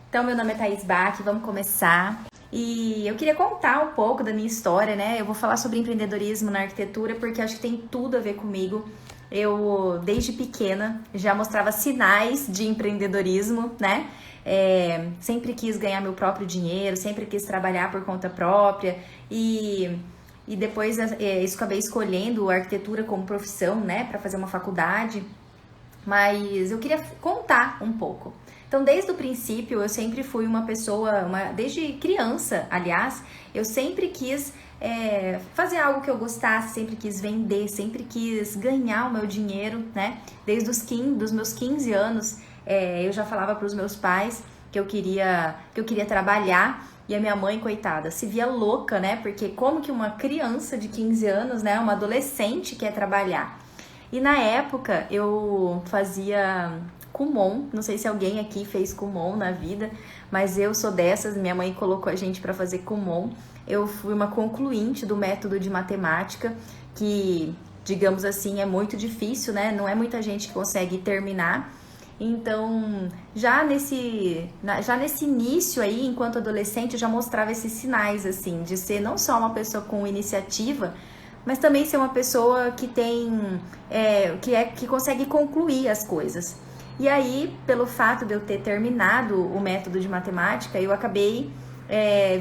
Então, meu nome é Thaís Bach, vamos começar. E eu queria contar um pouco da minha história, né? Eu vou falar sobre empreendedorismo na arquitetura porque acho que tem tudo a ver comigo. Eu, desde pequena, já mostrava sinais de empreendedorismo, né? Sempre quis ganhar meu próprio dinheiro, sempre quis trabalhar por conta própria e depois isso acabei escolhendo a arquitetura como profissão, né? Para fazer uma faculdade. Mas eu queria contar um pouco. Então, desde o princípio, eu sempre fui uma pessoa, desde criança, aliás, eu sempre quis fazer algo que eu gostasse, sempre quis vender, sempre quis ganhar o meu dinheiro, né? Desde dos meus 15 anos, eu já falava para os meus pais que eu queria trabalhar. E a minha mãe, coitada, se via louca, né? Porque como que uma criança de 15 anos, né, uma adolescente quer trabalhar? E na época eu fazia Kumon, não sei se alguém aqui fez Kumon na vida, mas eu sou dessas, minha mãe colocou a gente para fazer Kumon. Eu fui uma concluinte do método de matemática, que, digamos assim, é muito difícil, né? Não é muita gente que consegue terminar. Então, já nesse início aí, enquanto adolescente, eu já mostrava esses sinais, assim, de ser não só uma pessoa com iniciativa, mas também ser uma pessoa que que consegue concluir as coisas. E aí, pelo fato de eu ter terminado o método de matemática, eu acabei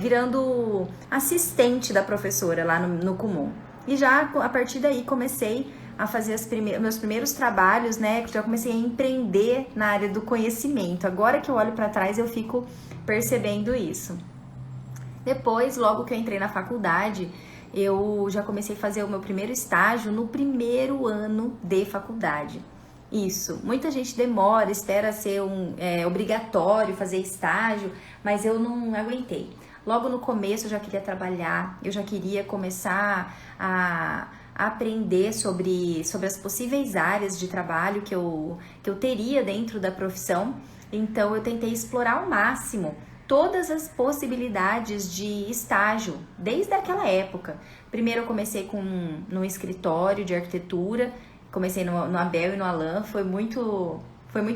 virando assistente da professora lá no Kumon. E já a partir daí comecei a fazer meus primeiros trabalhos, né? Já comecei a empreender na área do conhecimento. Agora que eu olho para trás, eu fico percebendo isso. Depois, logo que eu entrei na faculdade, eu já comecei a fazer o meu primeiro estágio no primeiro ano de faculdade. Isso, muita gente demora, espera ser obrigatório fazer estágio, mas eu não aguentei. Logo no começo eu já queria trabalhar, eu já queria começar a aprender sobre as possíveis áreas de trabalho que eu teria dentro da profissão. Então eu tentei explorar ao máximo todas as possibilidades de estágio, desde aquela época. Primeiro eu comecei no escritório de arquitetura, comecei no Abel e no Alan, foi muito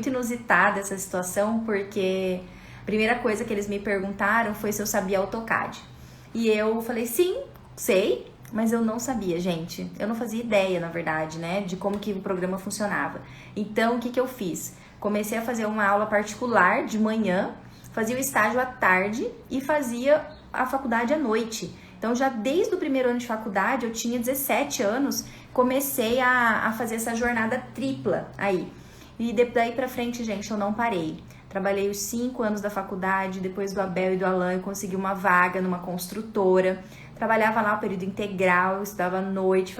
inusitada essa situação, porque a primeira coisa que eles me perguntaram foi se eu sabia AutoCAD. E eu falei, sim, sei, mas eu não sabia, gente. Eu não fazia ideia, na verdade, né, de como que o programa funcionava. Então, o que eu fiz? Comecei a fazer uma aula particular de manhã, fazia o estágio à tarde e fazia a faculdade à noite. Então, já desde o primeiro ano de faculdade, eu tinha 17 anos, comecei a fazer essa jornada tripla aí. E daí pra frente, gente, eu não parei. Trabalhei os 5 anos da faculdade, depois do Abel e do Alan, eu consegui uma vaga numa construtora. Trabalhava lá o período integral, estudava à noite,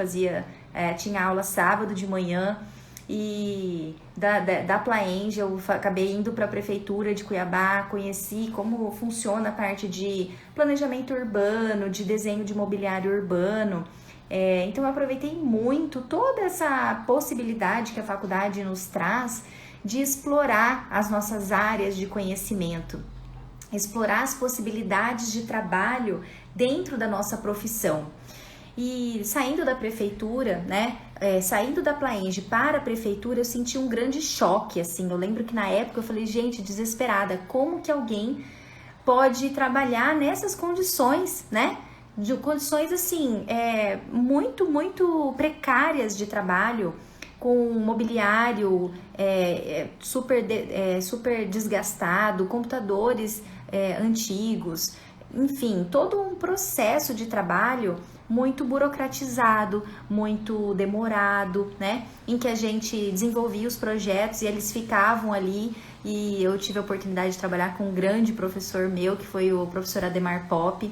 tinha aula sábado de manhã. E da Plaenge eu acabei indo para a prefeitura de Cuiabá, conheci como funciona a parte de planejamento urbano, de desenho de mobiliário urbano. Então eu aproveitei muito toda essa possibilidade que a faculdade nos traz de explorar as nossas áreas de conhecimento, explorar as possibilidades de trabalho dentro da nossa profissão. E saindo da prefeitura, né, saindo da Plaenge para a prefeitura, eu senti um grande choque, assim. Eu lembro que na época eu falei, gente, desesperada, como que alguém pode trabalhar nessas condições, né? De condições, assim, muito, muito precárias de trabalho, com mobiliário super desgastado, computadores antigos, enfim, todo um processo de trabalho muito burocratizado, muito demorado, né? Em que a gente desenvolvia os projetos e eles ficavam ali. E eu tive a oportunidade de trabalhar com um grande professor meu, que foi o professor Ademar Pop.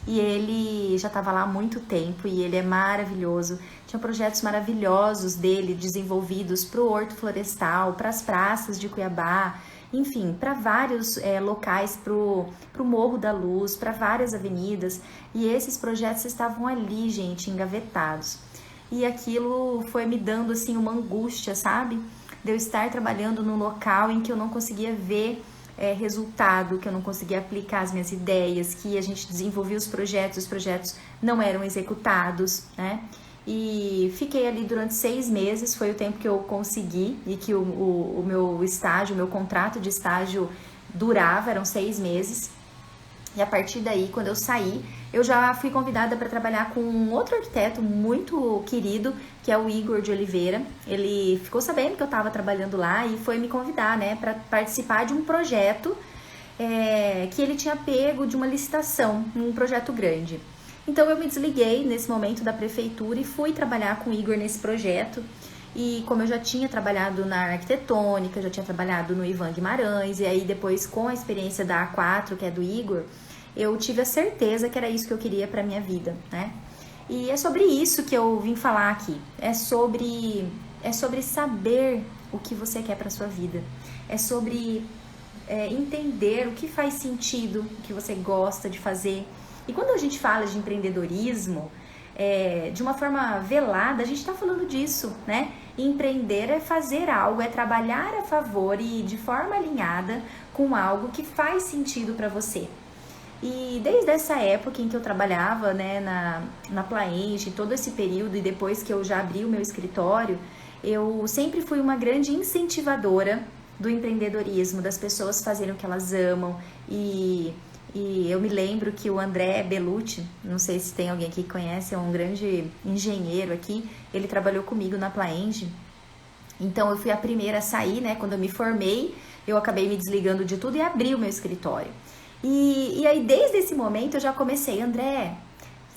E ele já estava lá há muito tempo e ele é maravilhoso. Tinha projetos maravilhosos dele desenvolvidos para o Horto Florestal, para as praças de Cuiabá, enfim, para vários locais, para o Morro da Luz, para várias avenidas. E esses projetos estavam ali, gente, engavetados. E aquilo foi me dando, assim, uma angústia, sabe? De eu estar trabalhando num local em que eu não conseguia ver resultado, que eu não conseguia aplicar as minhas ideias, que a gente desenvolvia os projetos não eram executados, né? E fiquei ali durante 6 meses, foi o tempo que eu consegui e que o meu estágio, o meu contrato de estágio durava, eram 6 meses. E a partir daí, quando eu saí, eu já fui convidada para trabalhar com um outro arquiteto muito querido, que é o Igor de Oliveira. Ele ficou sabendo que eu estava trabalhando lá e foi me convidar, né, para participar de um projeto que ele tinha pego de uma licitação, um projeto grande. Então eu me desliguei nesse momento da prefeitura e fui trabalhar com o Igor nesse projeto. E como eu já tinha trabalhado na arquitetônica, já tinha trabalhado no Ivan Guimarães, e aí depois com a experiência da A4, que é do Igor, eu tive a certeza que era isso que eu queria para minha vida, né? E é sobre isso que eu vim falar aqui. É sobre saber o que você quer para sua vida. É sobre entender o que faz sentido, o que você gosta de fazer. E quando a gente fala de empreendedorismo, de uma forma velada, a gente está falando disso, né? Empreender é fazer algo, é trabalhar a favor e de forma alinhada com algo que faz sentido para você. E desde essa época em que eu trabalhava, né, na Plaenge, todo esse período, e depois que eu já abri o meu escritório, eu sempre fui uma grande incentivadora do empreendedorismo, das pessoas fazerem o que elas amam. E eu me lembro que o André Bellucci, não sei se tem alguém aqui que conhece, é um grande engenheiro aqui, ele trabalhou comigo na Plaenge. Então eu fui a primeira a sair, né? Quando eu me formei, eu acabei me desligando de tudo e abri o meu escritório. E aí desde esse momento eu já comecei, André,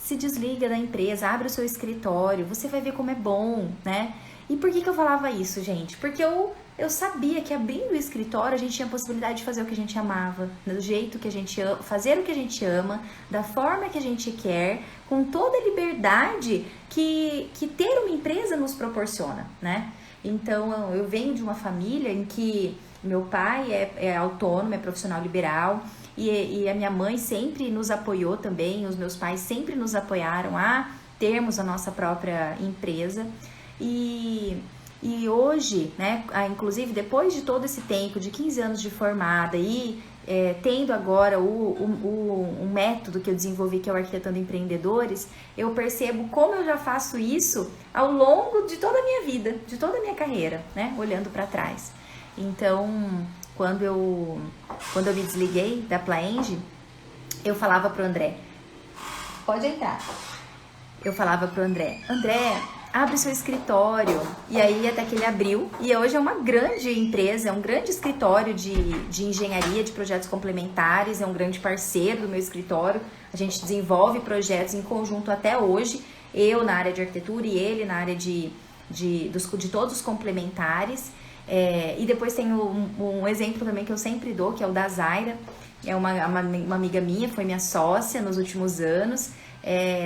se desliga da empresa, abre o seu escritório, você vai ver como é bom, né? E por que eu falava isso, gente? Porque eu sabia que abrindo o escritório a gente tinha a possibilidade de fazer o que a gente amava, do jeito que a gente ama, fazer o que a gente ama, da forma que a gente quer, com toda a liberdade que ter uma empresa nos proporciona, né? Então eu venho de uma família em que meu pai é autônomo, é profissional liberal, e a minha mãe sempre nos apoiou também, os meus pais sempre nos apoiaram a termos a nossa própria empresa. E hoje, né, inclusive depois de todo esse tempo, de 15 anos de formada e tendo agora um método que eu desenvolvi, que é o Arquitetando Empreendedores, eu percebo como eu já faço isso ao longo de toda a minha vida, de toda a minha carreira, né, olhando para trás. Então, quando eu me desliguei da Plaenge, eu falava pro André, pode entrar. Eu falava pro André, abre seu escritório. E aí até que ele abriu, e hoje é uma grande empresa, é um grande escritório de engenharia, de projetos complementares, é um grande parceiro do meu escritório. A gente desenvolve projetos em conjunto até hoje, eu na área de arquitetura e ele na área de todos os complementares. E depois tem um exemplo também que eu sempre dou, que é o da Zaira, é uma amiga minha, foi minha sócia nos últimos anos.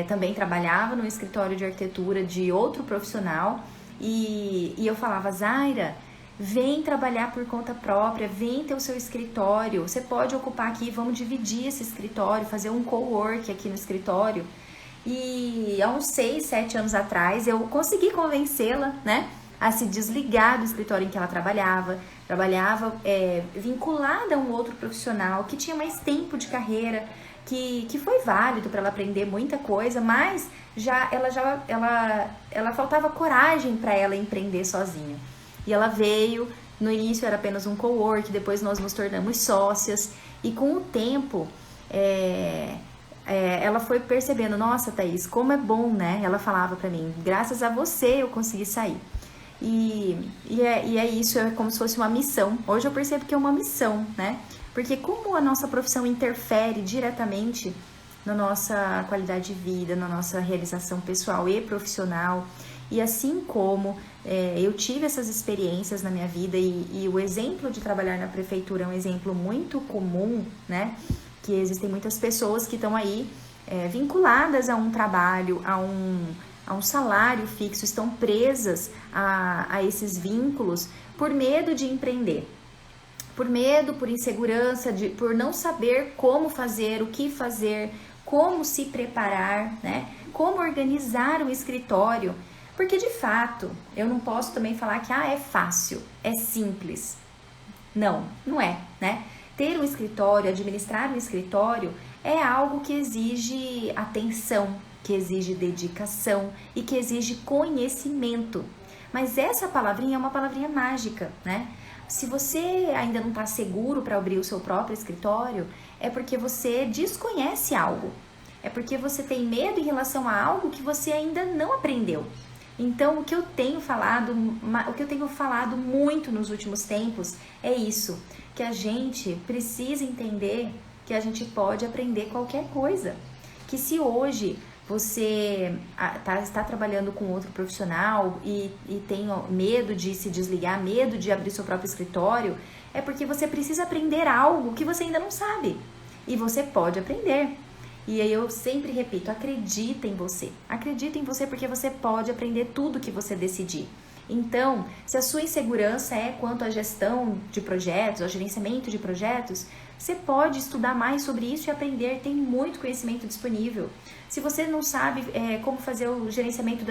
Também trabalhava no escritório de arquitetura de outro profissional e eu falava, Zaira, vem trabalhar por conta própria, vem ter o seu escritório, você pode ocupar aqui, vamos dividir esse escritório, fazer um co-work aqui no escritório. E há uns 6, 7 anos atrás eu consegui convencê-la, né, a se desligar do escritório em que ela trabalhava vinculada a um outro profissional que tinha mais tempo de carreira, que foi válido para ela aprender muita coisa, mas ela faltava coragem para ela empreender sozinha. E ela veio, no início era apenas um co-work, depois nós nos tornamos sócias, e com o tempo ela foi percebendo, nossa, Thaís, como é bom, né? Ela falava para mim, graças a você eu consegui sair. E é isso, é como se fosse uma missão. Hoje eu percebo que é uma missão, né? Porque como a nossa profissão interfere diretamente na nossa qualidade de vida, na nossa realização pessoal e profissional, e assim como eu tive essas experiências na minha vida e o exemplo de trabalhar na prefeitura é um exemplo muito comum, né? Que existem muitas pessoas que estão aí vinculadas a um trabalho, a um salário fixo, estão presas a esses vínculos por medo de empreender. Por medo, por insegurança, por não saber como fazer, o que fazer, como se preparar, né? Como organizar um escritório. Porque, de fato, eu não posso também falar que é fácil, é simples. Não, não é, né? Ter um escritório, administrar um escritório é algo que exige atenção, que exige dedicação e que exige conhecimento. Mas essa palavrinha é uma palavrinha mágica, né? Se você ainda não está seguro para abrir o seu próprio escritório, é porque você desconhece algo. É porque você tem medo em relação a algo que você ainda não aprendeu. Então, o que eu tenho falado muito nos últimos tempos é isso, que a gente precisa entender que a gente pode aprender qualquer coisa. Que se hoje você está trabalhando com outro profissional e tem medo de se desligar, medo de abrir seu próprio escritório, é porque você precisa aprender algo que você ainda não sabe. E você pode aprender. E aí eu sempre repito, acredita em você. Acredita em você porque você pode aprender tudo que você decidir. Então, se a sua insegurança é quanto à gestão de projetos, ao gerenciamento de projetos, você pode estudar mais sobre isso e aprender, tem muito conhecimento disponível. Se você não sabe como fazer o gerenciamento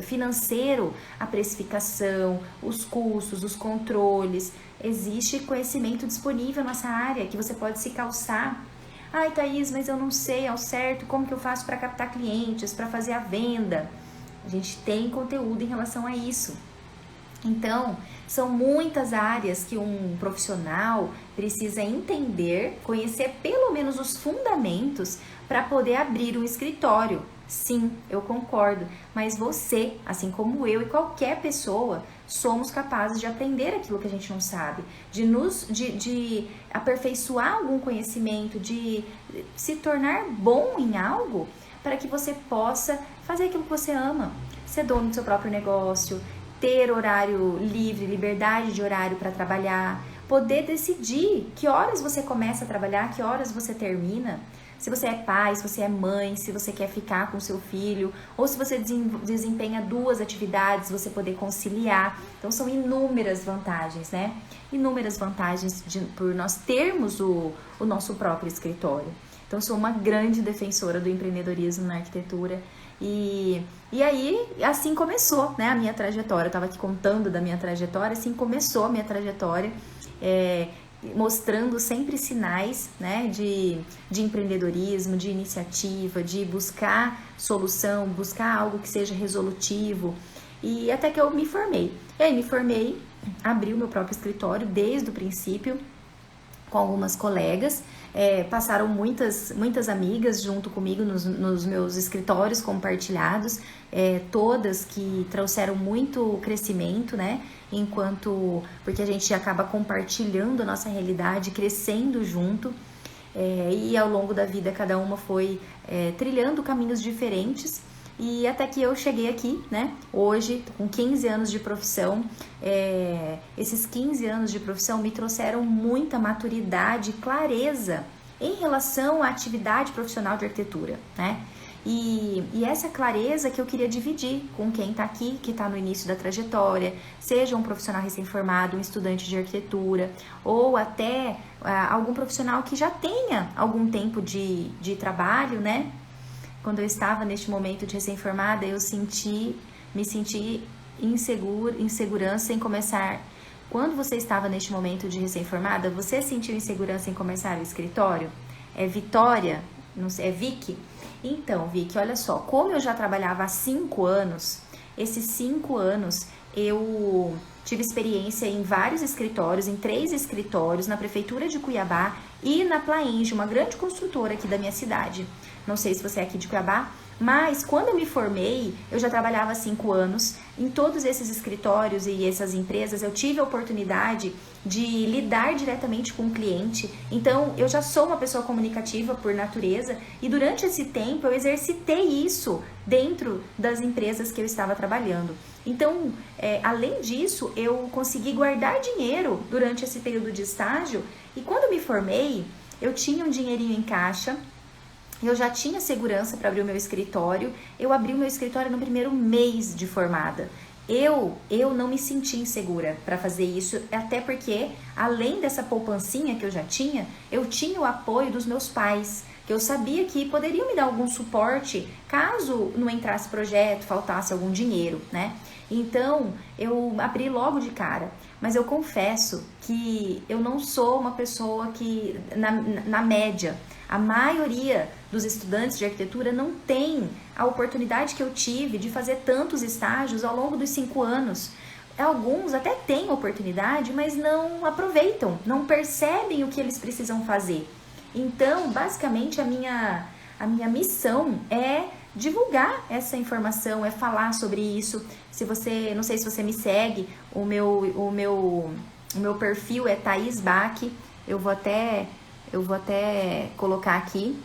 financeiro, a precificação, os custos, os controles, existe conhecimento disponível nessa área que você pode se calçar. Ai, Thaís, mas eu não sei ao certo como que eu faço para captar clientes, para fazer a venda. A gente tem conteúdo em relação a isso. Então, são muitas áreas que um profissional precisa entender, conhecer pelo menos os fundamentos para poder abrir um escritório. Sim, eu concordo, mas você, assim como eu e qualquer pessoa, somos capazes de aprender aquilo que a gente não sabe, de aperfeiçoar algum conhecimento, de se tornar bom em algo para que você possa fazer aquilo que você ama, ser dono do seu próprio negócio, ter horário livre, liberdade de horário para trabalhar, poder decidir que horas você começa a trabalhar, que horas você termina. Se você é pai, se você é mãe, se você quer ficar com seu filho, ou se você desempenha duas atividades, você poder conciliar. Então, são inúmeras vantagens, né? Inúmeras vantagens por nós termos o nosso próprio escritório. Então, sou uma grande defensora do empreendedorismo na arquitetura. E aí, assim começou, né, a minha trajetória. Eu estava aqui contando da minha trajetória, assim começou a minha trajetória, mostrando sempre sinais, né, de empreendedorismo, de iniciativa, de buscar solução, buscar algo que seja resolutivo. E até que eu me formei. E aí me formei, abri o meu próprio escritório desde o princípio, com algumas colegas. Passaram muitas amigas junto comigo nos meus escritórios compartilhados, todas que trouxeram muito crescimento, né? Porque a gente acaba compartilhando a nossa realidade, crescendo junto, e ao longo da vida cada uma foi trilhando caminhos diferentes. E até que eu cheguei aqui, né? Hoje, com 15 anos de profissão, esses 15 anos de profissão me trouxeram muita maturidade e clareza em relação à atividade profissional de arquitetura, né? E essa clareza que eu queria dividir com quem está aqui, que está no início da trajetória, seja um profissional recém-formado, um estudante de arquitetura, ou até algum profissional que já tenha algum tempo de trabalho, né? Quando eu estava neste momento de recém-formada, eu me senti insegurança em começar. Quando você estava neste momento de recém-formada, você sentiu insegurança em começar o escritório? É Vitória? Não sei, é Vicky? Então, Vicky, olha só, como eu já trabalhava há 5 anos, esses 5 anos eu tive experiência em vários escritórios, em 3 escritórios, na Prefeitura de Cuiabá e na Plaenge, uma grande construtora aqui da minha cidade. Não sei se você é aqui de Cuiabá, mas quando eu me formei, eu já trabalhava há 5 anos. Em todos esses escritórios e essas empresas, eu tive a oportunidade de lidar diretamente com o cliente. Então, eu já sou uma pessoa comunicativa por natureza e durante esse tempo eu exercitei isso dentro das empresas que eu estava trabalhando. Então, além disso, eu consegui guardar dinheiro durante esse período de estágio e quando eu me formei, eu tinha um dinheirinho em caixa. Eu já tinha segurança para abrir o meu escritório. Eu abri o meu escritório no primeiro mês de formada. Eu não me senti insegura para fazer isso, até porque, além dessa poupancinha que eu já tinha, eu tinha o apoio dos meus pais, que eu sabia que poderiam me dar algum suporte caso não entrasse projeto, faltasse algum dinheiro, né? Então, eu abri logo de cara. Mas eu confesso que eu não sou uma pessoa que, na média, a maioria dos estudantes de arquitetura não tem a oportunidade que eu tive de fazer tantos estágios ao longo dos 5 anos. alguns até têm oportunidade, mas não aproveitam, não percebem o que eles precisam fazer. Então, basicamente, a minha missão é divulgar essa informação, é falar sobre isso. Se você, não sei se você me segue, o meu perfil é Thaís Bach. Eu vou até colocar aqui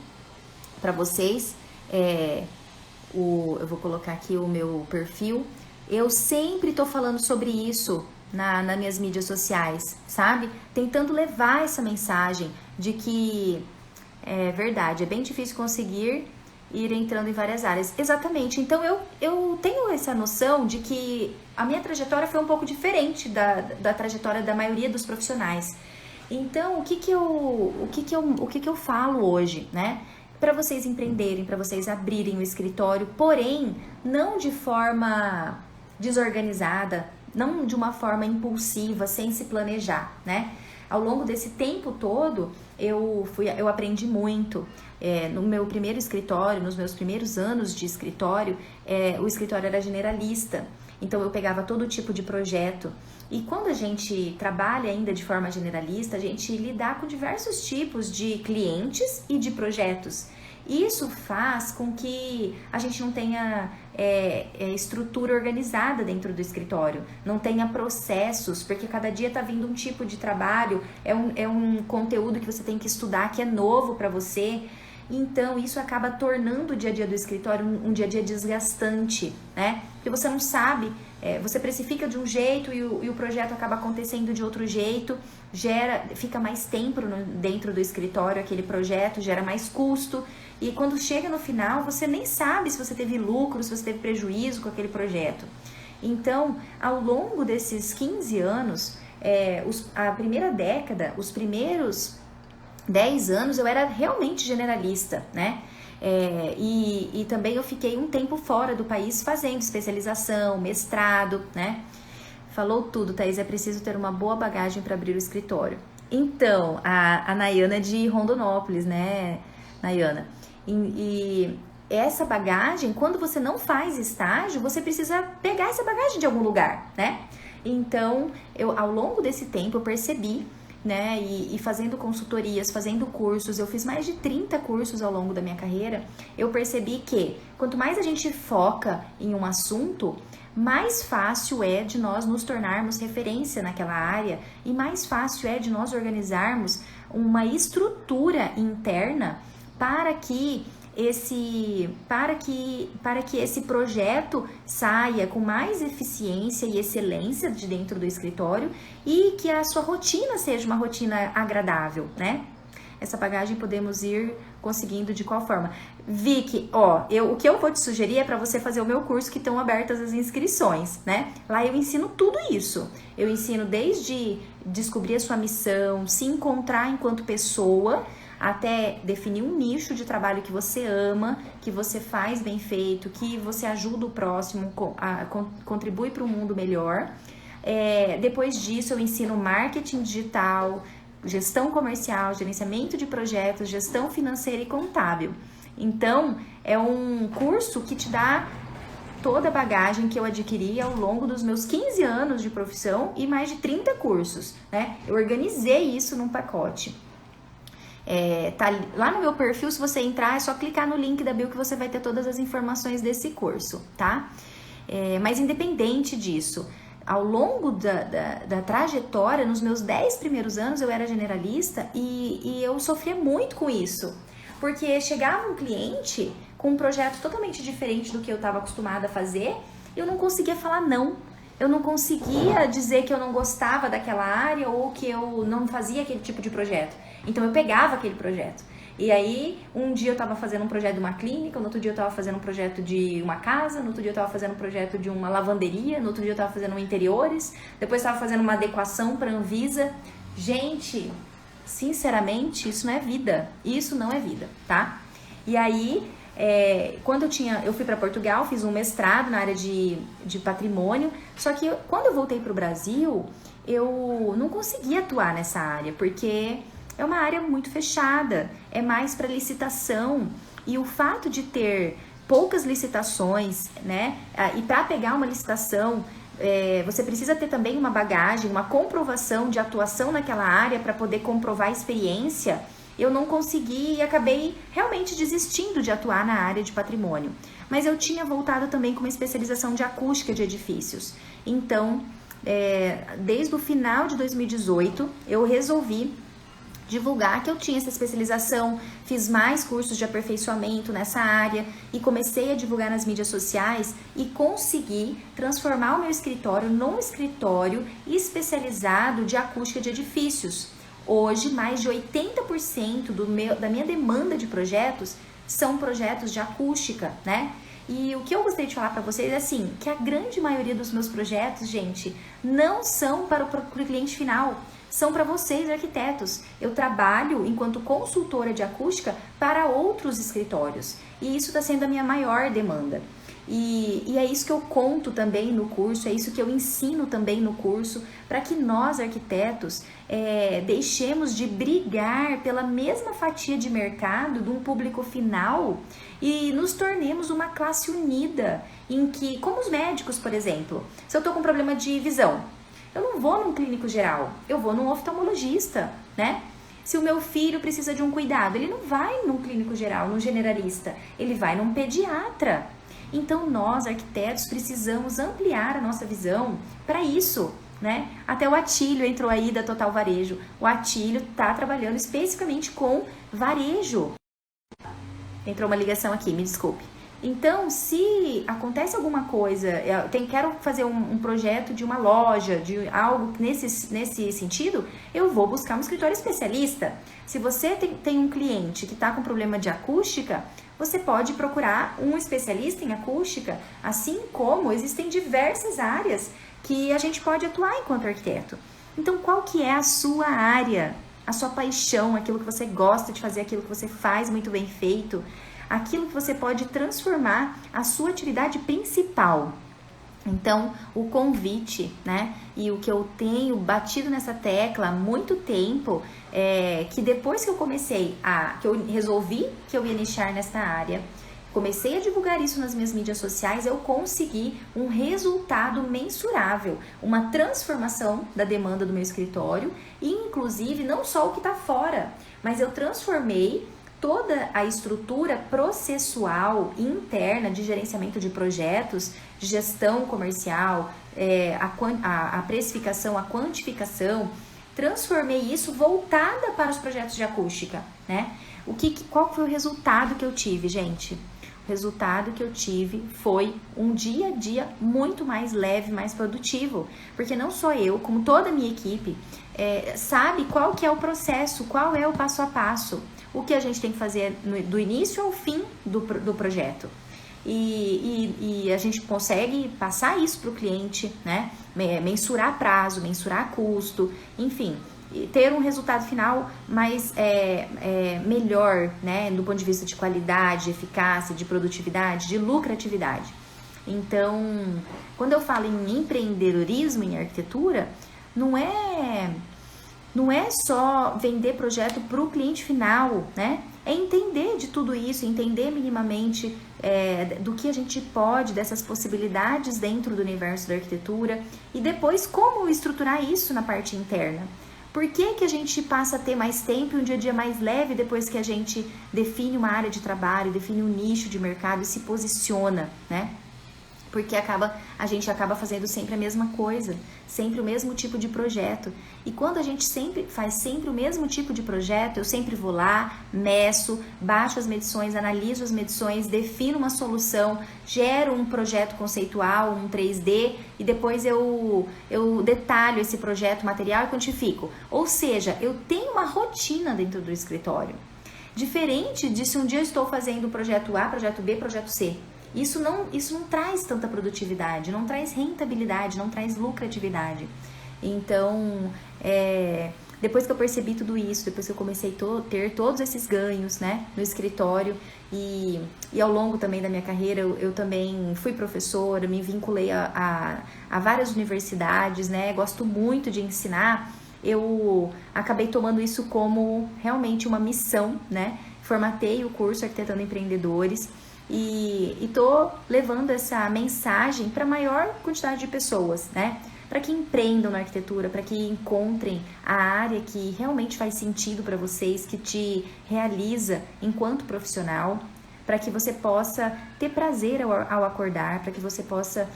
para vocês. Eu vou colocar aqui o meu perfil. Eu sempre tô falando sobre isso nas minhas mídias sociais, sabe? Tentando levar essa mensagem de que é verdade, é bem difícil conseguir ir entrando em várias áreas. Exatamente. Então eu tenho essa noção de que a minha trajetória foi um pouco diferente da trajetória da maioria dos profissionais. Então, o que eu falo hoje, né? Para vocês empreenderem, para vocês abrirem o escritório, porém, não de forma desorganizada, não de uma forma impulsiva, sem se planejar, né? Ao longo desse tempo todo, eu aprendi muito. No meu primeiro escritório, nos meus primeiros anos de escritório, o escritório era generalista. Então, eu pegava todo tipo de projeto. E quando a gente trabalha ainda de forma generalista, a gente lida com diversos tipos de clientes e de projetos. Isso faz com que a gente não tenha estrutura organizada dentro do escritório, não tenha processos, porque cada dia está vindo um tipo de trabalho, é um conteúdo que você tem que estudar, que é novo para você. Então, isso acaba tornando o dia a dia do escritório um dia a dia desgastante, né? Porque você não sabe, você precifica de um jeito e o projeto acaba acontecendo de outro jeito, fica mais tempo dentro do escritório aquele projeto, gera mais custo. E quando chega no final, você nem sabe se você teve lucro, se você teve prejuízo com aquele projeto. Então, ao longo desses 15 anos, a primeira década, os primeiros 10 anos, eu era realmente generalista, né? E também eu fiquei um tempo fora do país fazendo especialização, mestrado, né? Falou tudo, Thaís, é preciso ter uma boa bagagem para abrir o escritório. Então, a Nayana é de Rondonópolis, né, Nayana? E essa bagagem, quando você não faz estágio, você precisa pegar essa bagagem de algum lugar, né? Então, ao longo desse tempo, eu percebi, né, e fazendo consultorias, fazendo cursos, eu fiz mais de 30 cursos ao longo da minha carreira, eu percebi que quanto mais a gente foca em um assunto, mais fácil é de nós nos tornarmos referência naquela área e mais fácil é de nós organizarmos uma estrutura interna para que esse projeto saia com mais eficiência e excelência de dentro do escritório e que a sua rotina seja uma rotina agradável, né? Essa bagagem podemos ir conseguindo de qual forma? Vicky, o que eu vou te sugerir é para você fazer o meu curso, que estão abertas as inscrições, né? Lá eu ensino tudo isso. Eu ensino desde descobrir a sua missão, se encontrar enquanto pessoa, até definir um nicho de trabalho que você ama, que você faz bem feito, que você ajuda o próximo, contribui para um mundo melhor. Depois disso, eu ensino marketing digital, gestão comercial, gerenciamento de projetos, gestão financeira e contábil. Então, é um curso que te dá toda a bagagem que eu adquiri ao longo dos meus 15 anos de profissão e mais de 30 cursos, né? Eu organizei isso num pacote. Tá lá no meu perfil, se você entrar, é só clicar no link da bio que você vai ter todas as informações desse curso, tá? Mas independente disso, ao longo da trajetória, nos meus 10 primeiros anos, eu era generalista e eu sofria muito com isso. Porque chegava um cliente com um projeto totalmente diferente do que eu estava acostumada a fazer, eu não conseguia falar não. Eu não conseguia dizer que eu não gostava daquela área ou que eu não fazia aquele tipo de projeto. Então eu pegava aquele projeto. E aí, um dia eu estava fazendo um projeto de uma clínica, no outro dia eu estava fazendo um projeto de uma casa, no outro dia eu estava fazendo um projeto de uma lavanderia, no outro dia eu estava fazendo um interiores, depois estava fazendo uma adequação para a Anvisa. Gente, sinceramente, isso não é vida. Isso não é vida, tá? E aí, quando eu fui para Portugal, fiz um mestrado na área de patrimônio, só que quando eu voltei para o Brasil, eu não conseguia atuar nessa área, porque é uma área muito fechada, é mais para licitação, e o fato de ter poucas licitações, né, e para pegar uma licitação, você precisa ter também uma bagagem, uma comprovação de atuação naquela área para poder comprovar a experiência. Eu não consegui e acabei realmente desistindo de atuar na área de patrimônio. Mas eu tinha voltado também com uma especialização de acústica de edifícios. Então, desde o final de 2018, eu resolvi divulgar que eu tinha essa especialização, fiz mais cursos de aperfeiçoamento nessa área e comecei a divulgar nas mídias sociais e consegui transformar o meu escritório num escritório especializado de acústica de edifícios. Hoje, mais de 80% da minha demanda de projetos são projetos de acústica, né? E o que eu gostaria de falar para vocês é assim, que a grande maioria dos meus projetos, gente, não são para o cliente final, são para vocês, arquitetos. Eu trabalho enquanto consultora de acústica para outros escritórios e isso está sendo a minha maior demanda. E é isso que eu conto também no curso, é isso que eu ensino também no curso, para que nós, arquitetos, deixemos de brigar pela mesma fatia de mercado de um público final e nos tornemos uma classe unida, em que, como os médicos, por exemplo, se eu estou com problema de visão, eu não vou num clínico geral, eu vou num oftalmologista, né? Se o meu filho precisa de um cuidado, ele não vai num clínico geral, num generalista, ele vai num pediatra. Então, nós, arquitetos, precisamos ampliar a nossa visão para isso, né? Até o Atílio entrou aí da Total Varejo. O Atílio está trabalhando especificamente com varejo. Entrou uma ligação aqui, me desculpe. Então, se acontece alguma coisa, quero fazer um projeto de uma loja, de algo nesse sentido, eu vou buscar um escritório especialista. Se você tem um cliente que está com problema de acústica, você pode procurar um especialista em acústica, assim como existem diversas áreas que a gente pode atuar enquanto arquiteto. Então, qual que é a sua área, a sua paixão, aquilo que você gosta de fazer, aquilo que você faz muito bem feito, aquilo que você pode transformar a sua atividade principal? Então, o convite, né, e o que eu tenho batido nessa tecla há muito tempo, é que depois que eu que eu resolvi que eu ia nichar nessa área, comecei a divulgar isso nas minhas mídias sociais, eu consegui um resultado mensurável, uma transformação da demanda do meu escritório, e inclusive não só o que está fora, mas eu transformei toda a estrutura processual interna de gerenciamento de projetos, de gestão comercial, a precificação, a quantificação, transformei isso voltada para os projetos de acústica, né? Qual foi o resultado que eu tive, gente? O resultado que eu tive foi um dia a dia muito mais leve, mais produtivo, porque não só eu, como toda a minha equipe, sabe qual que é o processo, qual é o passo a passo, o que a gente tem que fazer do início ao fim do projeto. E a gente consegue passar isso para o cliente, né? Mensurar prazo, mensurar custo, enfim, ter um resultado final mais melhor, né? Do ponto de vista de qualidade, de eficácia, de produtividade, de lucratividade. Então, quando eu falo em empreendedorismo em arquitetura, não é só vender projeto para o cliente final, né? É entender de tudo isso, entender minimamente do que a gente pode, dessas possibilidades dentro do universo da arquitetura e depois como estruturar isso na parte interna. Por que a gente passa a ter mais tempo e um dia a dia mais leve depois que a gente define uma área de trabalho, define um nicho de mercado e se posiciona, né? Porque a gente acaba fazendo sempre a mesma coisa, sempre o mesmo tipo de projeto. E quando a gente faz sempre o mesmo tipo de projeto, eu sempre vou lá, meço, baixo as medições, analiso as medições, defino uma solução, gero um projeto conceitual, um 3D, e depois eu detalho esse projeto material e quantifico. Ou seja, eu tenho uma rotina dentro do escritório. Diferente de se um dia eu estou fazendo o projeto A, projeto B, projeto C. Isso não traz tanta produtividade, não traz rentabilidade, não traz lucratividade. Então, depois que eu percebi tudo isso, depois que eu comecei a ter todos esses ganhos, né, no escritório e ao longo também da minha carreira, eu também fui professora, me vinculei a várias universidades, né, gosto muito de ensinar, eu acabei tomando isso como realmente uma missão, né, formatei o curso Arquitetando Empreendedores. e tô levando essa mensagem para a maior quantidade de pessoas, né? Para que empreendam na arquitetura, para que encontrem a área que realmente faz sentido para vocês, que te realiza enquanto profissional, para que você possa ter prazer ao acordar, para que você possa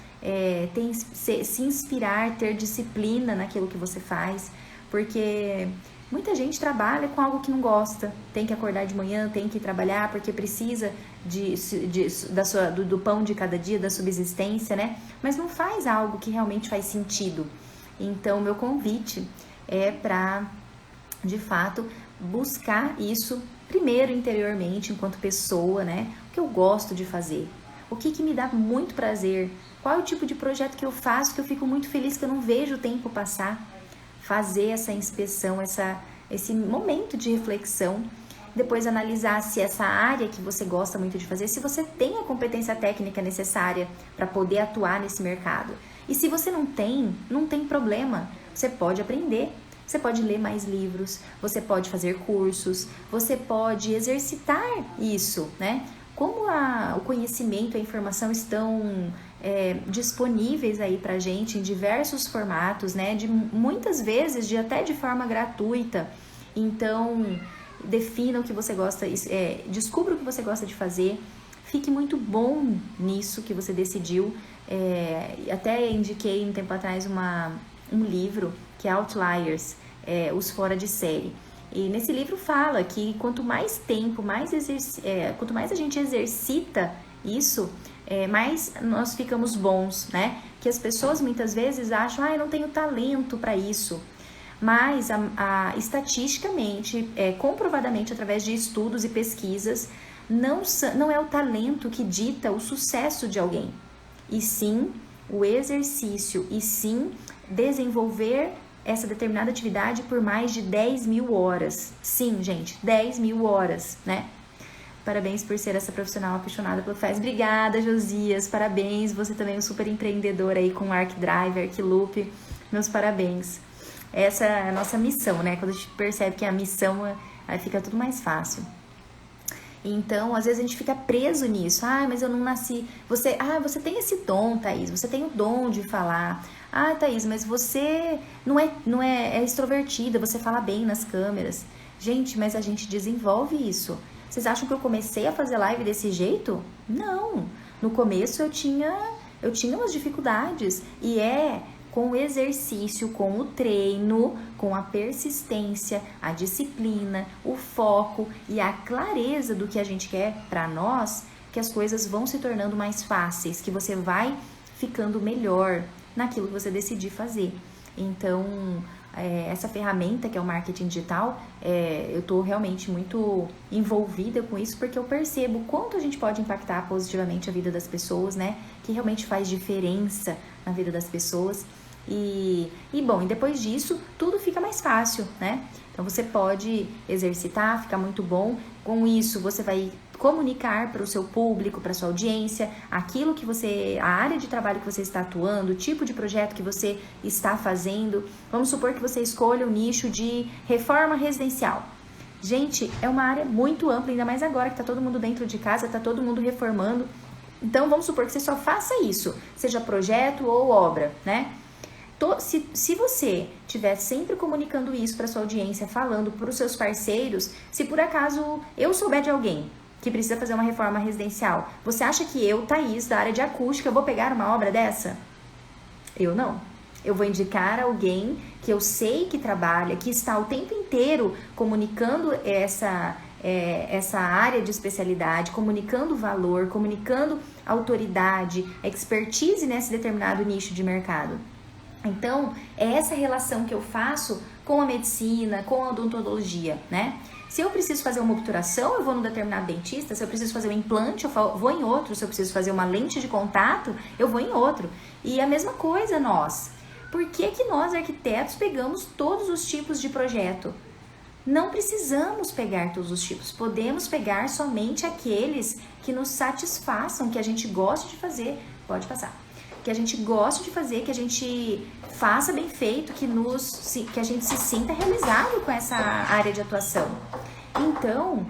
se inspirar, ter disciplina naquilo que você faz, porque muita gente trabalha com algo que não gosta, tem que acordar de manhã, tem que trabalhar porque precisa do pão de cada dia, da subsistência, né? Mas não faz algo que realmente faz sentido. Então, meu convite é para, de fato, buscar isso primeiro interiormente, enquanto pessoa, né? O que eu gosto de fazer, o que me dá muito prazer, qual é o tipo de projeto que eu faço que eu fico muito feliz, que eu não vejo o tempo passar. Fazer essa inspeção, esse momento de reflexão, depois analisar se essa área que você gosta muito de fazer, se você tem a competência técnica necessária para poder atuar nesse mercado. E se você não tem problema, você pode aprender. Você pode ler mais livros, você pode fazer cursos, você pode exercitar isso, né? Como o conhecimento e a informação estão disponíveis aí pra gente em diversos formatos, né? Muitas vezes até de forma gratuita. Então, defina o que você gosta, descubra o que você gosta de fazer, fique muito bom nisso que você decidiu. Até indiquei um tempo atrás um livro que é Outliers, Os Fora de Série. E nesse livro fala que quanto mais tempo, quanto mais a gente exercita isso, mais nós ficamos bons, né? Que as pessoas muitas vezes acham, eu não tenho talento para isso. Mas estatisticamente, comprovadamente, através de estudos e pesquisas, não é o talento que dita o sucesso de alguém, e sim o exercício, e sim desenvolver essa determinada atividade por mais de 10.000 horas. Sim, gente, 10.000 horas, né? Parabéns por ser essa profissional apaixonada pelo que faz. Obrigada, Josias, parabéns. Você também é um super empreendedor aí com ArcDrive, ArcLoop. Meus parabéns. Essa é a nossa missão, né? Quando a gente percebe que é a missão, aí fica tudo mais fácil. Então, às vezes a gente fica preso nisso. Mas eu não nasci. Você tem esse dom, Thaís. Você tem o dom de falar. Thaís, mas você não é extrovertida. Você fala bem nas câmeras. Gente, mas a gente desenvolve isso. Vocês acham que eu comecei a fazer live desse jeito? Não. No começo eu tinha umas dificuldades. E com o exercício, com o treino, com a persistência, a disciplina, o foco e a clareza do que a gente quer para nós, que as coisas vão se tornando mais fáceis, que você vai ficando melhor naquilo que você decidir fazer. Então, essa ferramenta que é o marketing digital, eu estou realmente muito envolvida com isso, porque eu percebo quanto a gente pode impactar positivamente a vida das pessoas, né? Que realmente faz diferença na vida das pessoas. E depois disso, tudo fica mais fácil, né? Então, você pode exercitar, ficar muito bom. Com isso, você vai comunicar para o seu público, para a sua audiência, a área de trabalho que você está atuando, o tipo de projeto que você está fazendo. Vamos supor que você escolha o nicho de reforma residencial. Gente, é uma área muito ampla, ainda mais agora que está todo mundo dentro de casa, está todo mundo reformando. Então, vamos supor que você só faça isso, seja projeto ou obra, né? Se você estiver sempre comunicando isso para sua audiência, falando para os seus parceiros, se por acaso eu souber de alguém que precisa fazer uma reforma residencial, você acha que eu, Thaís, da área de acústica, vou pegar uma obra dessa? Eu não. Eu vou indicar alguém que eu sei que trabalha, que está o tempo inteiro comunicando essa área de especialidade, comunicando valor, comunicando autoridade, expertise nesse determinado nicho de mercado. Então, é essa relação que eu faço com a medicina, com a odontologia, né? Se eu preciso fazer uma obturação, eu vou num determinado dentista. Se eu preciso fazer um implante, eu vou em outro. Se eu preciso fazer uma lente de contato, eu vou em outro. E a mesma coisa nós. Por que nós, arquitetos, pegamos todos os tipos de projeto? Não precisamos pegar todos os tipos. Podemos pegar somente aqueles que nos satisfaçam, que a gente goste de fazer. Pode passar. Que a gente goste de fazer, que a gente faça bem feito, que a gente se sinta realizado com essa área de atuação. Então,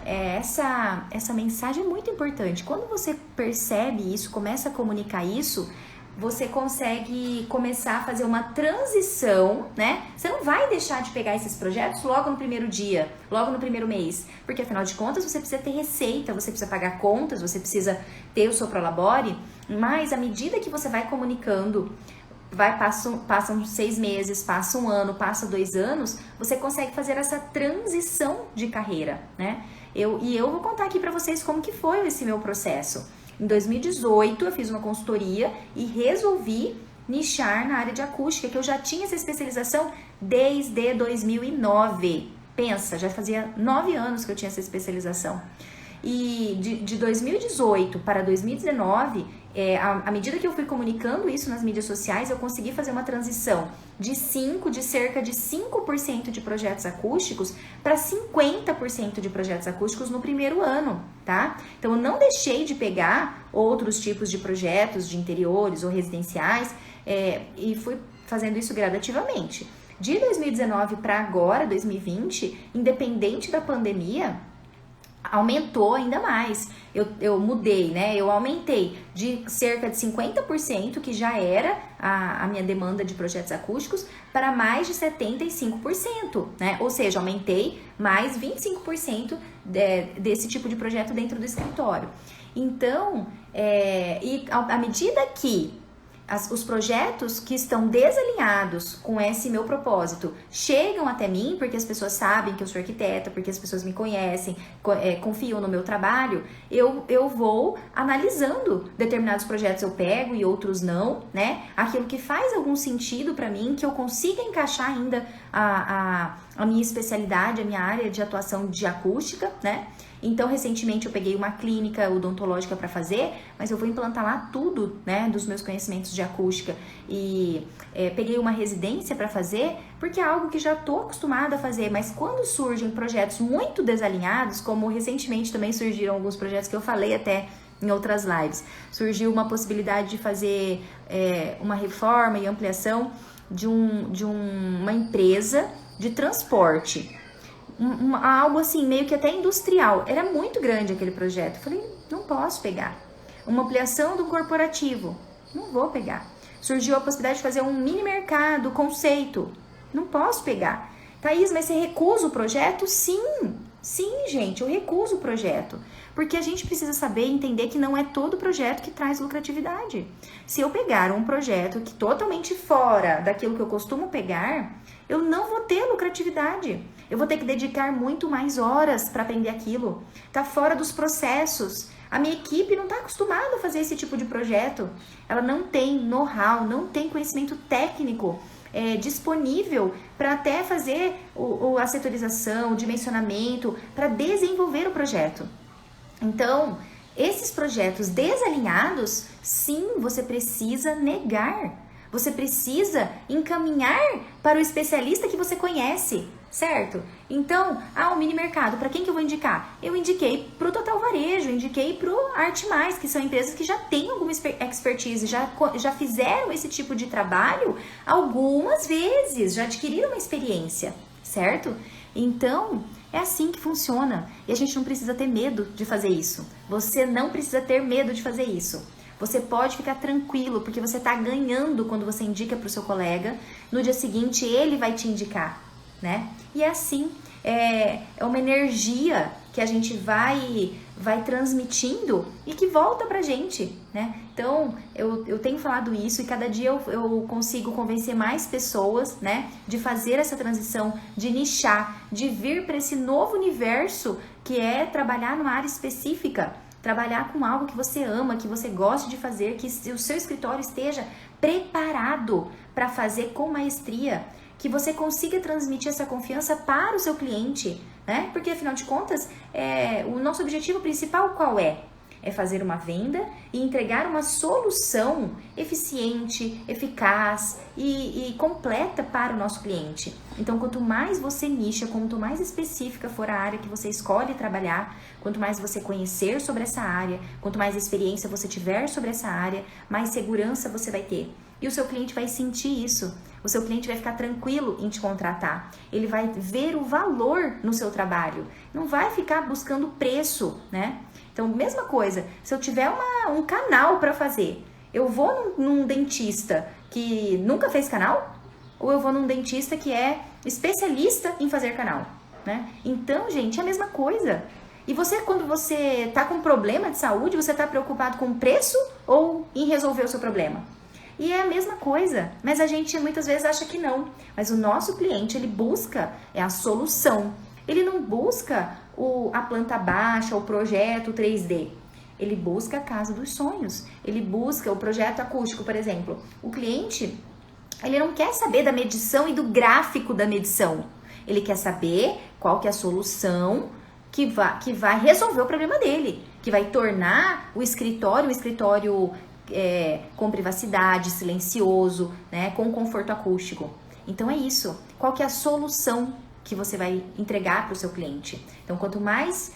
essa mensagem é muito importante. Quando você percebe isso, começa a comunicar isso, você consegue começar a fazer uma transição, né? Você não vai deixar de pegar esses projetos logo no primeiro dia, logo no primeiro mês, porque afinal de contas você precisa ter receita, você precisa pagar contas, você precisa ter o seu prolabore, mas à medida que você vai comunicando, passam 6 meses, passa 1 ano, passa 2 anos, você consegue fazer essa transição de carreira, né? Eu vou contar aqui pra vocês como que foi esse meu processo. Em 2018, eu fiz uma consultoria e resolvi nichar na área de acústica, que eu já tinha essa especialização desde 2009. Pensa, já fazia 9 anos que eu tinha essa especialização. E de 2018 para 2019, à medida que eu fui comunicando isso nas mídias sociais, eu consegui fazer uma transição de cerca de 5% de projetos acústicos para 50% de projetos acústicos no primeiro ano, tá? Então, eu não deixei de pegar outros tipos de projetos de interiores ou residenciais e fui fazendo isso gradativamente. De 2019 para agora, 2020, independente da pandemia, aumentou ainda mais. Eu mudei, né? Eu aumentei de cerca de 50%, que já era a minha demanda de projetos acústicos, para mais de 75%, né? Ou seja, aumentei mais 25% desse tipo de projeto dentro do escritório. Então, à medida que os projetos que estão desalinhados com esse meu propósito chegam até mim, porque as pessoas sabem que eu sou arquiteta, porque as pessoas me conhecem, confiam no meu trabalho, eu vou analisando determinados projetos, eu pego e outros não, né? Aquilo que faz algum sentido para mim, que eu consiga encaixar ainda a minha especialidade, a minha área de atuação de acústica, né? Então, recentemente eu peguei uma clínica odontológica para fazer, mas eu vou implantar lá tudo, né, dos meus conhecimentos de acústica. E peguei uma residência para fazer, porque é algo que já estou acostumada a fazer, mas quando surgem projetos muito desalinhados, como recentemente também surgiram alguns projetos que eu falei até em outras lives, surgiu uma possibilidade de fazer uma reforma e ampliação de uma empresa de transporte. Algo assim, meio que até industrial. Era muito grande aquele projeto. Eu falei, não posso pegar. Uma ampliação do corporativo. Não vou pegar. Surgiu a possibilidade de fazer um mini mercado, conceito. Não posso pegar. Thaís, mas você recusa o projeto? Sim, gente, eu recuso o projeto. Porque a gente precisa saber e entender que não é todo projeto que traz lucratividade. Se eu pegar um projeto que totalmente fora daquilo que eu costumo pegar, eu não vou ter lucratividade. Eu vou ter que dedicar muito mais horas para aprender aquilo. Tá fora dos processos. A minha equipe não está acostumada a fazer esse tipo de projeto. Ela não tem know-how, não tem conhecimento técnico disponível para até fazer a setorização, o dimensionamento, para desenvolver o projeto. Então, esses projetos desalinhados, sim, você precisa negar. Você precisa encaminhar para o especialista que você conhece, certo? Então, o mini mercado, para quem que eu vou indicar? Eu indiquei para o Total Varejo, indiquei para o Arte Mais, que são empresas que já têm alguma expertise, já fizeram esse tipo de trabalho algumas vezes, já adquiriram uma experiência, certo? Então, é assim que funciona. E a gente não precisa ter medo de fazer isso. Você não precisa ter medo de fazer isso. Você pode ficar tranquilo, porque você está ganhando quando você indica para o seu colega. No dia seguinte, ele vai te indicar, né? E é assim, é uma energia que a gente vai transmitindo e que volta pra gente, né? Então, eu tenho falado isso e cada dia eu consigo convencer mais pessoas, né? De fazer essa transição, de nichar, de vir para esse novo universo que é trabalhar numa área específica. Trabalhar com algo que você ama, que você gosta de fazer, que o seu escritório esteja preparado para fazer com maestria, que você consiga transmitir essa confiança para o seu cliente, né? Porque afinal de contas, o nosso objetivo principal qual é? É fazer uma venda e entregar uma solução eficiente, eficaz e completa para o nosso cliente. Então, quanto mais você nicha, quanto mais específica for a área que você escolhe trabalhar, quanto mais você conhecer sobre essa área, quanto mais experiência você tiver sobre essa área, mais segurança você vai ter. E o seu cliente vai sentir isso. O seu cliente vai ficar tranquilo em te contratar. Ele vai ver o valor no seu trabalho. Não vai ficar buscando preço, né? Então, mesma coisa. Se eu tiver um canal para fazer, eu vou num dentista que nunca fez canal? Ou eu vou num dentista que é especialista em fazer canal, né? Então, gente, é a mesma coisa. E você, quando você tá com um problema de saúde, você tá preocupado com o preço ou em resolver o seu problema? E é a mesma coisa, mas a gente muitas vezes acha que não. Mas o nosso cliente, ele busca a solução. Ele não busca a planta baixa, o projeto 3D. Ele busca a casa dos sonhos. Ele busca o projeto acústico, por exemplo. O cliente, ele não quer saber da medição e do gráfico da medição. Ele quer saber qual que é a solução que vai resolver o problema dele, que vai tornar o escritório com privacidade, silencioso, né, com conforto acústico. Então é isso. Qual que é a solução que você vai entregar para o seu cliente? Então, quanto mais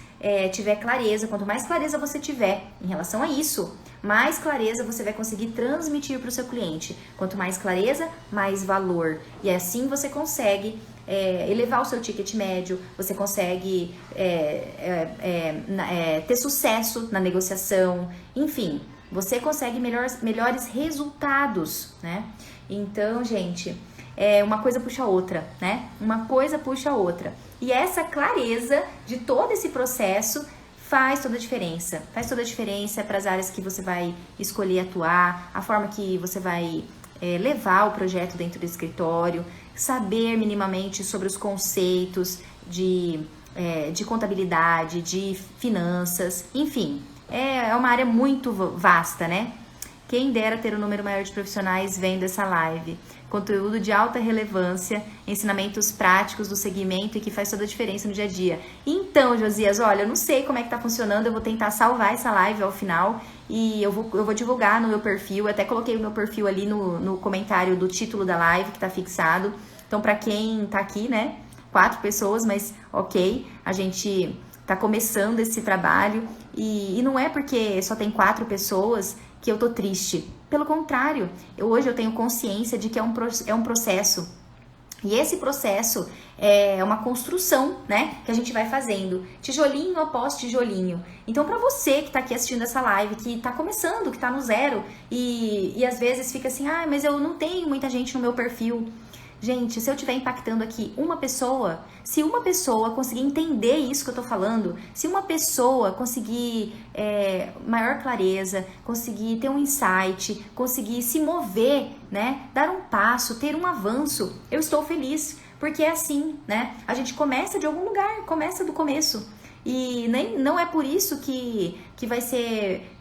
tiver clareza, quanto mais clareza você tiver em relação a isso, mais clareza você vai conseguir transmitir para o seu cliente. Quanto mais clareza, mais valor. E assim você consegue elevar o seu ticket médio, você consegue ter sucesso na negociação, enfim, você consegue melhores resultados, né? Então, gente, uma coisa puxa a outra, né? Uma coisa puxa a outra. E essa clareza de todo esse processo faz toda a diferença. Faz toda a diferença para as áreas que você vai escolher atuar, a forma que você vai levar o projeto dentro do escritório, saber minimamente sobre os conceitos de contabilidade, de finanças, enfim. É uma área muito vasta, né? Quem dera ter um número maior de profissionais vendo essa live. Conteúdo de alta relevância, ensinamentos práticos do segmento e que faz toda a diferença no dia a dia. Então, Josias, olha, eu não sei como é que tá funcionando, eu vou tentar salvar essa live ao final e eu vou divulgar no meu perfil. Eu até coloquei o meu perfil ali no comentário do título da live, que tá fixado. Então, pra quem tá aqui, né, 4 pessoas, mas ok, a gente tá começando esse trabalho e não é porque só tem 4 pessoas que eu tô triste. Pelo contrário, hoje eu tenho consciência de que é um processo. E esse processo é uma construção, né, que a gente vai fazendo, tijolinho após tijolinho. Então, para você que tá aqui assistindo essa live, que tá começando, que tá no zero, e às vezes fica assim, mas eu não tenho muita gente no meu perfil. Gente, se eu estiver impactando aqui uma pessoa, se uma pessoa conseguir entender isso que eu tô falando, se uma pessoa conseguir maior clareza, conseguir ter um insight, conseguir se mover, né, dar um passo, ter um avanço, eu estou feliz, porque é assim, né? A gente começa de algum lugar, começa do começo. E não é por isso que vai ser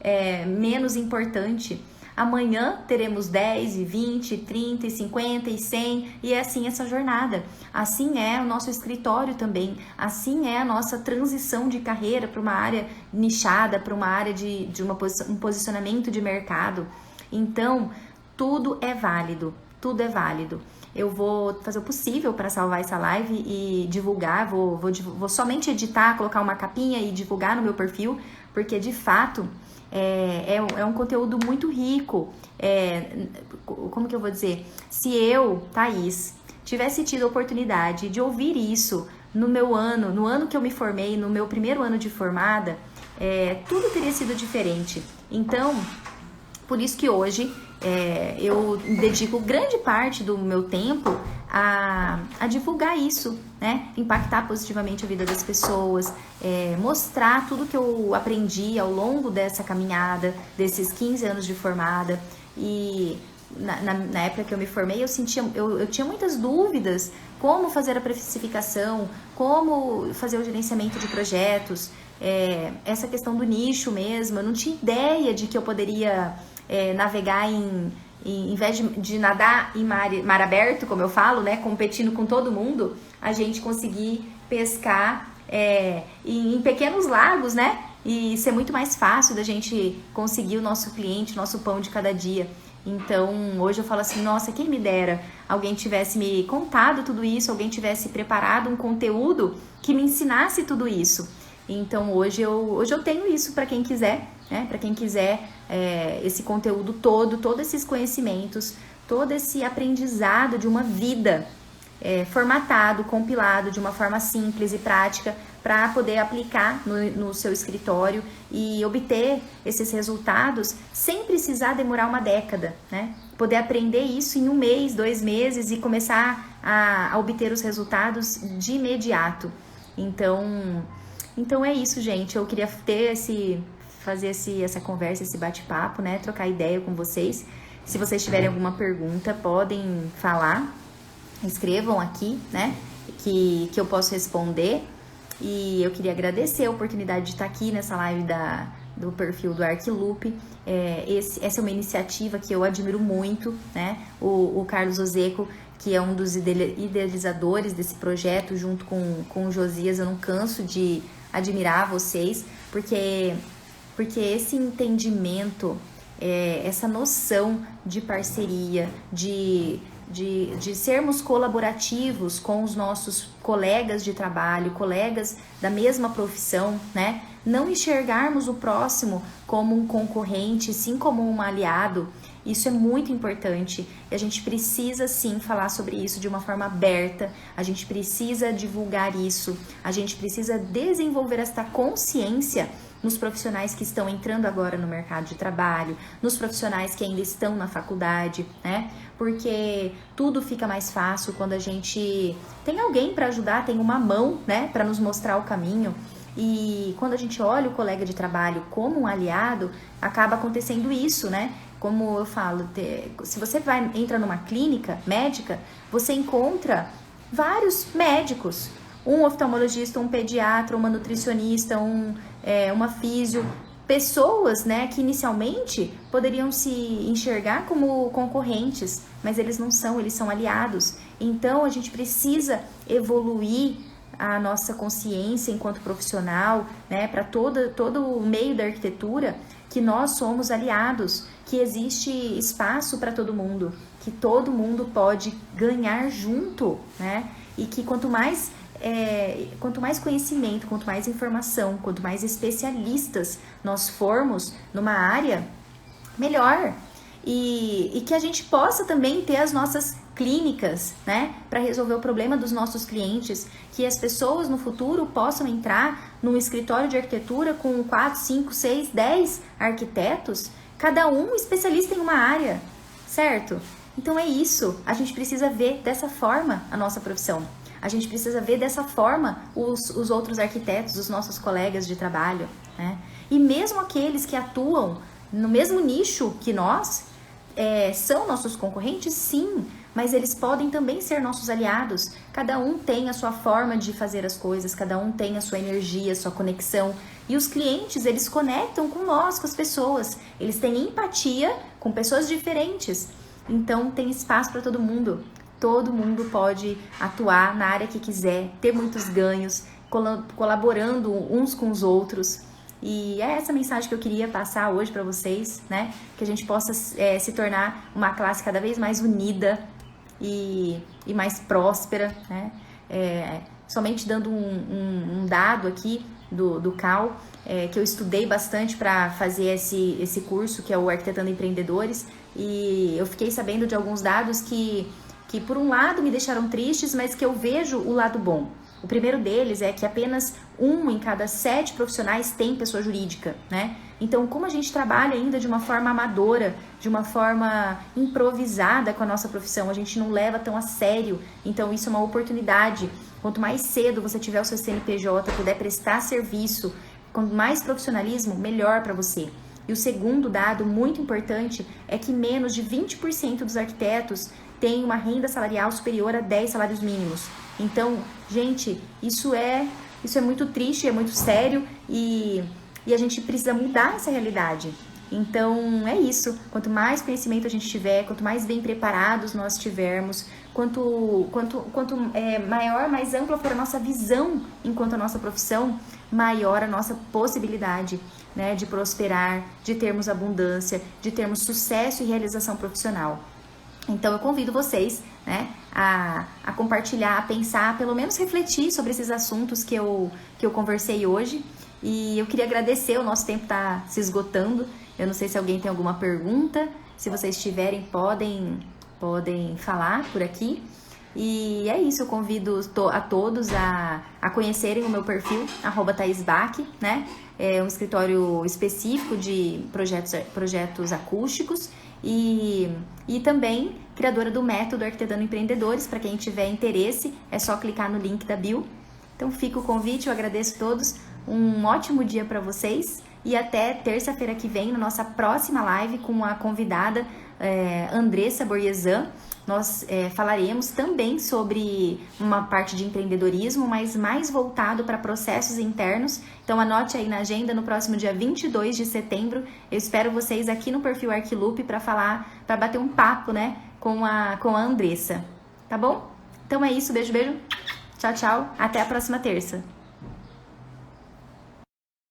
menos importante. Amanhã teremos 10, e 20, 30, e 50, e 100, e é assim essa jornada. Assim é o nosso escritório também, assim é a nossa transição de carreira para uma área nichada, para uma área de um posicionamento de mercado. Então, tudo é válido, tudo é válido. Eu vou fazer o possível para salvar essa live e divulgar, vou somente editar, colocar uma capinha e divulgar no meu perfil, porque de fato é um conteúdo muito rico. Como que eu vou dizer? Se eu, Thaís, tivesse tido a oportunidade de ouvir isso no ano que eu me formei, no meu primeiro ano de formada, tudo teria sido diferente. Então, por isso que hoje eu dedico grande parte do meu tempo a divulgar isso, né? Impactar positivamente a vida das pessoas, mostrar tudo que eu aprendi ao longo dessa caminhada, desses 15 anos de formada. E na época que eu me formei, eu tinha muitas dúvidas, como fazer a precificação, como fazer o gerenciamento de projetos, essa questão do nicho mesmo. Eu não tinha ideia de que eu poderia navegar em vez de nadar em mar aberto, como eu falo, né, competindo com todo mundo, a gente conseguir pescar em pequenos lagos, né, e ser muito mais fácil da gente conseguir o nosso cliente, o nosso pão de cada dia. Então, hoje eu falo assim, nossa, quem me dera alguém tivesse me contado tudo isso, alguém tivesse preparado um conteúdo que me ensinasse tudo isso. Então, hoje eu tenho isso para quem quiser, né? Para quem quiser esse conteúdo todos esses conhecimentos, todo esse aprendizado de uma vida formatado, compilado de uma forma simples e prática para poder aplicar no seu escritório e obter esses resultados sem precisar demorar uma década, né? Poder aprender isso em 1 mês, 2 meses e começar a obter os resultados de imediato. Então é isso, gente. Eu queria fazer essa conversa, esse bate-papo, né? Trocar ideia com vocês. Se vocês tiverem alguma pergunta, podem falar. Escrevam aqui, né? Que eu posso responder. E eu queria agradecer a oportunidade de estar aqui nessa live do perfil do Arquiloop. Essa é uma iniciativa que eu admiro muito, né? O Carlos Ozeco, que é um dos idealizadores desse projeto, junto com o Josias, eu não canso de admirar vocês, porque esse entendimento, essa noção de parceria, de sermos colaborativos com os nossos colegas de trabalho, colegas da mesma profissão, né? Não enxergarmos o próximo como um concorrente, sim como um aliado. Isso é muito importante e a gente precisa sim falar sobre isso de uma forma aberta, a gente precisa divulgar isso, a gente precisa desenvolver esta consciência nos profissionais que estão entrando agora no mercado de trabalho, nos profissionais que ainda estão na faculdade, né? Porque tudo fica mais fácil quando a gente tem alguém para ajudar, tem uma mão, né, para nos mostrar o caminho. E quando a gente olha o colega de trabalho como um aliado, acaba acontecendo isso, né? Como eu falo, se você entra numa clínica médica, você encontra vários médicos, um oftalmologista, um pediatra, uma nutricionista, uma físio, pessoas, né, que inicialmente poderiam se enxergar como concorrentes, mas eles não são, eles são aliados. Então a gente precisa evoluir a nossa consciência enquanto profissional, né, para todo o meio da arquitetura, que nós somos aliados, que existe espaço para todo mundo, que todo mundo pode ganhar junto, né, e que quanto mais conhecimento, quanto mais informação, quanto mais especialistas nós formos numa área, melhor. E que a gente possa também ter as nossas clínicas, né, para resolver o problema dos nossos clientes, que as pessoas no futuro possam entrar num escritório de arquitetura com 4, 5, 6, 10 arquitetos, cada um especialista em uma área, certo? Então é isso, a gente precisa ver dessa forma a nossa profissão. A gente precisa ver dessa forma os outros arquitetos, os nossos colegas de trabalho, né? E mesmo aqueles que atuam no mesmo nicho que nós, são nossos concorrentes, sim, mas eles podem também ser nossos aliados. Cada um tem a sua forma de fazer as coisas, cada um tem a sua energia, a sua conexão. E os clientes, eles conectam com nós, com as pessoas. Eles têm empatia com pessoas diferentes. Então, tem espaço para todo mundo. Todo mundo pode atuar na área que quiser, ter muitos ganhos, colaborando uns com os outros. E é essa mensagem que eu queria passar hoje para vocês, né? Que a gente possa se tornar uma classe cada vez mais unida e mais próspera, né? Somente dando um dado aqui do Cal, que eu estudei bastante para fazer esse curso, que é o Arquitetando Empreendedores, e eu fiquei sabendo de alguns dados que por um lado me deixaram tristes, mas que eu vejo o lado bom. O primeiro deles é que apenas 1 em cada 7 profissionais tem pessoa jurídica, né? Então, como a gente trabalha ainda de uma forma amadora, de uma forma improvisada com a nossa profissão, a gente não leva tão a sério. Então, isso é uma oportunidade. Quanto mais cedo você tiver o seu CNPJ, puder prestar serviço, quanto mais profissionalismo, melhor para você. E o segundo dado muito importante é que menos de 20% dos arquitetos tem uma renda salarial superior a 10 salários mínimos. Então, gente, isso é muito triste, é muito sério e a gente precisa mudar essa realidade. Então, é isso. Quanto mais conhecimento a gente tiver, quanto mais bem preparados nós tivermos, quanto maior, mais ampla for a nossa visão enquanto a nossa profissão, maior a nossa possibilidade, né, de prosperar, de termos abundância, de termos sucesso e realização profissional. Então eu convido vocês, né, a compartilhar, a pensar, pelo menos refletir sobre esses assuntos que eu conversei hoje. E eu queria agradecer, o nosso tempo está se esgotando. Eu não sei se alguém tem alguma pergunta. Se vocês tiverem, podem podem falar por aqui. E é isso, eu convido a todos a conhecerem o meu perfil, @thaisbach, né? É um escritório específico de projetos acústicos e também criadora do método Arquitetando Empreendedores. Para quem tiver interesse, é só clicar no link da bio. Então fica o convite, eu agradeço a todos, um ótimo dia para vocês e até terça-feira que vem, na nossa próxima live com a convidada Andressa Boriesan. Nós falaremos também sobre uma parte de empreendedorismo, mas mais voltado para processos internos. Então anote aí na agenda, no próximo dia 22 de setembro, eu espero vocês aqui no perfil Arquiloop para bater um papo, né, com a Andressa, tá bom? Então é isso, beijo, beijo, tchau, tchau, até a próxima terça.